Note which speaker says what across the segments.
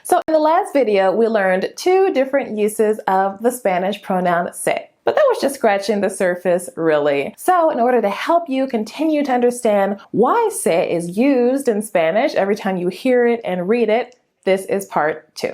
Speaker 1: So in the last video, we learned two different uses of the Spanish pronoun se. But that was just scratching the surface, really. So in order to help you continue to understand why se is used in Spanish every time you hear it and read it, this is part 2.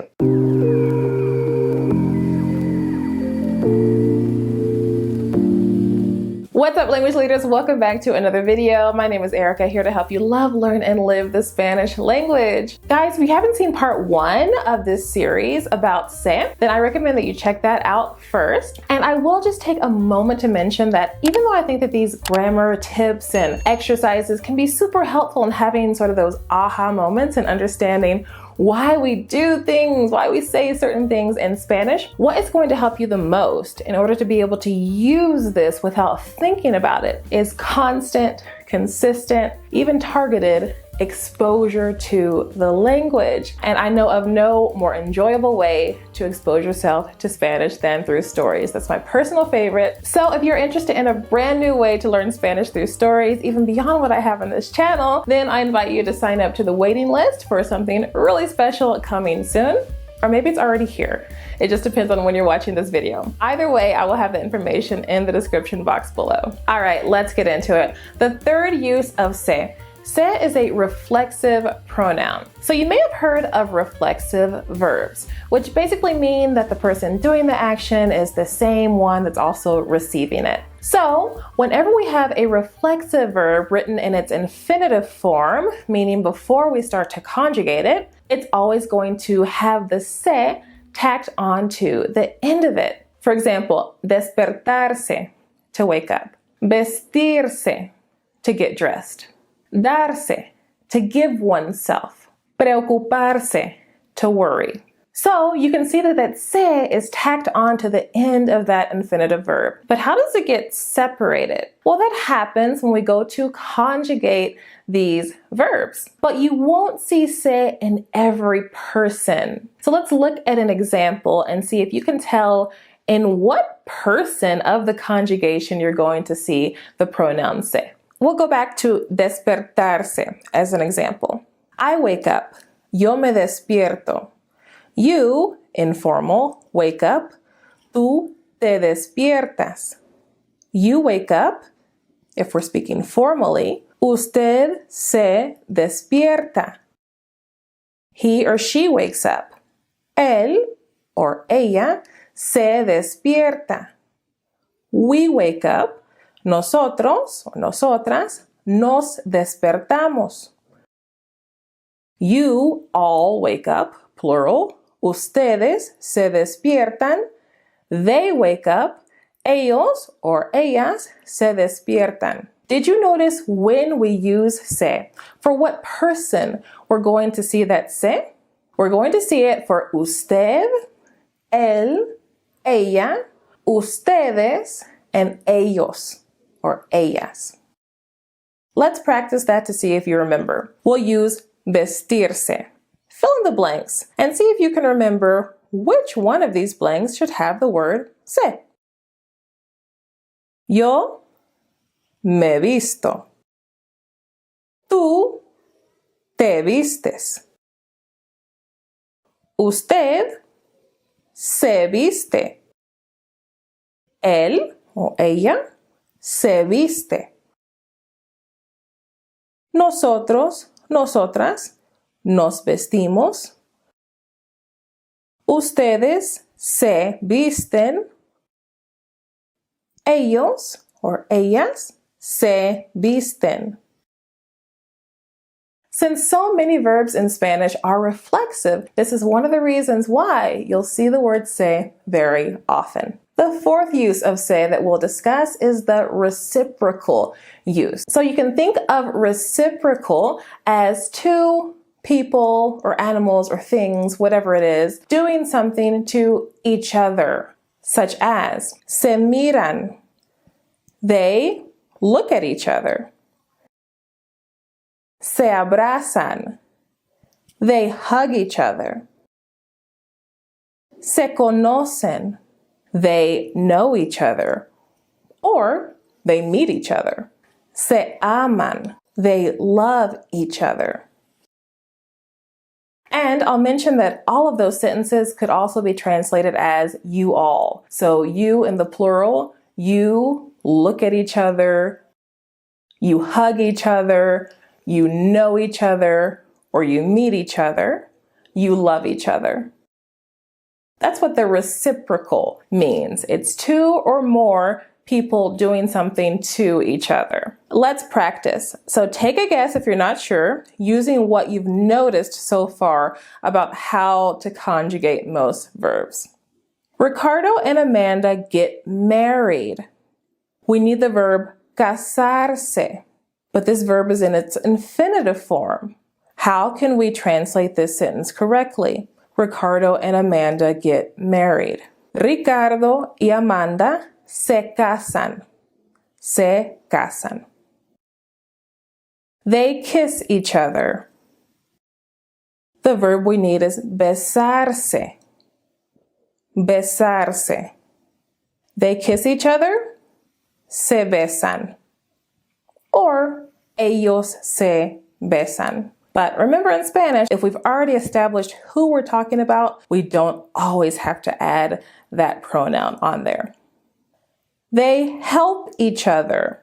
Speaker 1: What's up, language leaders? Welcome back to another video. My name is Erica, here to help you love, learn, and live the Spanish language. Guys, if you haven't seen part 1 of this series about se, then I recommend that you check that out first. And I will just take a moment to mention that even though I think that these grammar tips and exercises can be super helpful in having sort of those aha moments and understanding why we do things, why we say certain things in Spanish, what is going to help you the most in order to be able to use this without thinking about it is constant, consistent, even targeted exposure to the language. And I know of no more enjoyable way to expose yourself to Spanish than through stories. That's my personal favorite. So if you're interested in a brand new way to learn Spanish through stories, even beyond what I have on this channel, then I invite you to sign up to the waiting list for something really special coming soon. Or maybe it's already here. It just depends on when you're watching this video. Either way, I will have the information in the description box below. All right, let's get into it. The third use of se. Se is a reflexive pronoun. So you may have heard of reflexive verbs, which basically mean that the person doing the action is the same one that's also receiving it. So whenever we have a reflexive verb written in its infinitive form, meaning before we start to conjugate it, it's always going to have the se tacked onto the end of it. For example, despertarse, to wake up. Vestirse, to get dressed. Darse, to give oneself. Preocuparse, to worry. So you can see that that se is tacked onto the end of that infinitive verb. But how does it get separated? Well, that happens when we go to conjugate these verbs. But you won't see se in every person. So let's look at an example and see if you can tell in what person of the conjugation you're going to see the pronoun se. We'll go back to despertarse as an example. I wake up. Yo me despierto. You, informal, wake up. Tú te despiertas. You wake up. If we're speaking formally, usted se despierta. He or she wakes up. Él or ella se despierta. We wake up. Nosotros o nosotras nos despertamos. You all wake up, plural. Ustedes se despiertan. They wake up. Ellos or ellas se despiertan. Did you notice when we use se? For what person we're going to see that se? We're going to see it for usted, él, ella, ustedes, and ellos. Or ellas. Let's practice that to see if you remember. We'll use vestirse. Fill in the blanks and see if you can remember which one of these blanks should have the word se. Yo me visto. Tú te vistes. Usted se viste. Él o ella se viste. Nosotros, nosotras, nos vestimos. Ustedes se visten. Ellos or ellas se visten. Since so many verbs in Spanish are reflexive, this is one of the reasons why you'll see the word se very often. The fourth use of se that we'll discuss is the reciprocal use. So you can think of reciprocal as two people or animals or things, whatever it is, doing something to each other, such as se miran. They look at each other. Se abrazan. They hug each other. Se conocen. They know each other. Or they meet each other. Se aman. They love each other. And I'll mention that all of those sentences could also be translated as you all. So you in the plural, you look at each other, you hug each other, you know each other, or you meet each other, you love each other. That's what the reciprocal means. It's two or more people doing something to each other. Let's practice. So take a guess if you're not sure, using what you've noticed so far about how to conjugate most verbs. Ricardo and Amanda get married. We need the verb casarse, but this verb is in its infinitive form. How can we translate this sentence correctly? Ricardo and Amanda get married. Ricardo y Amanda se casan. Se casan. They kiss each other. The verb we need is besarse. Besarse. They kiss each other. Se besan. Or ellos se besan. But remember, in Spanish, if we've already established who we're talking about, we don't always have to add that pronoun on there. They help each other.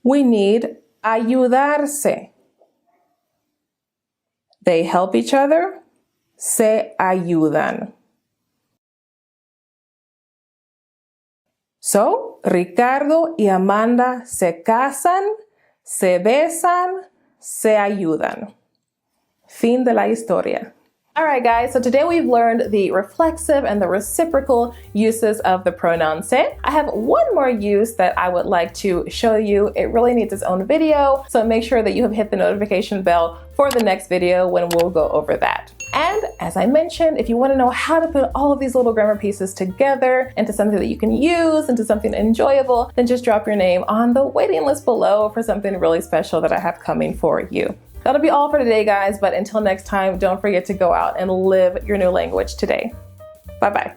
Speaker 1: We need ayudarse. They help each other. Se ayudan. So, Ricardo y Amanda se casan, se besan, se ayudan. Fin de la historia. All right, guys, so today we've learned the reflexive and the reciprocal uses of the pronoun se. I have one more use that I would like to show you. It really needs its own video, so make sure that you have hit the notification bell for the next video when we'll go over that. And as I mentioned, if you want to know how to put all of these little grammar pieces together into something that you can use, into something enjoyable, then just drop your name on the waiting list below for something really special that I have coming for you. That'll be all for today, guys, but until next time, don't forget to go out and live your new language today. Bye-bye.